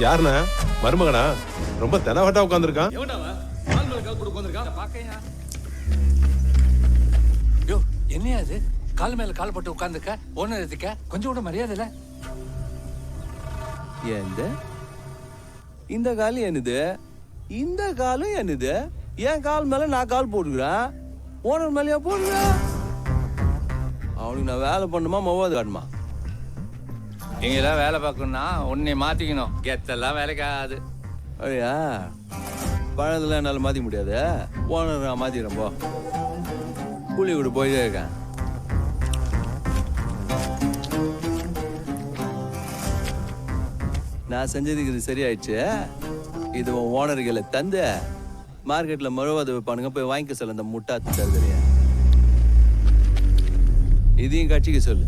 யாருண்ணா? மருமகனா? ரொம்ப தெனவட்டா உட்காந்துருக்கான். யோ, என்னையா அது? கால் மேல கால் போட்டு உட்காந்துக்க, ஓனர் எதுக்க? கொஞ்சம் கூட மரியாதை இல்ல. ஏந்த இந்த காலம் என்னது, இந்த காலம் என்னது? என் கால் மேல நான் கால் போட்டுக்கிறேன், ஓனர் மேலயா போடுறேன்? அவனுக்கு நான் வேலை பண்ணுமா மொவாது காட்டுமா? நீங்களாம் வேலை பார்க்கணும்னா உன்னை மாத்திக்கணும். கெத்தெல்லாம் வேலைக்கு ஆகாது. ஐயா, பழதெல்லாம் என்னால் மாற்றிக்க முடியாது. ஓனர் நான் மாற்றிக்கிறேன். போ, கூலி கூட போயிட்டே இருக்கேன். நான் செஞ்சதுக்கு இது சரியாயிடுச்சு. இது உன் ஓனர்களை தந்து மார்க்கெட்டில் மறுவாத வைப்பானுங்க, போய் வாங்கிக்க சொல்ல அந்த முட்டா தருதலையா. இதையும் கட்சிக்கு சொல்லு.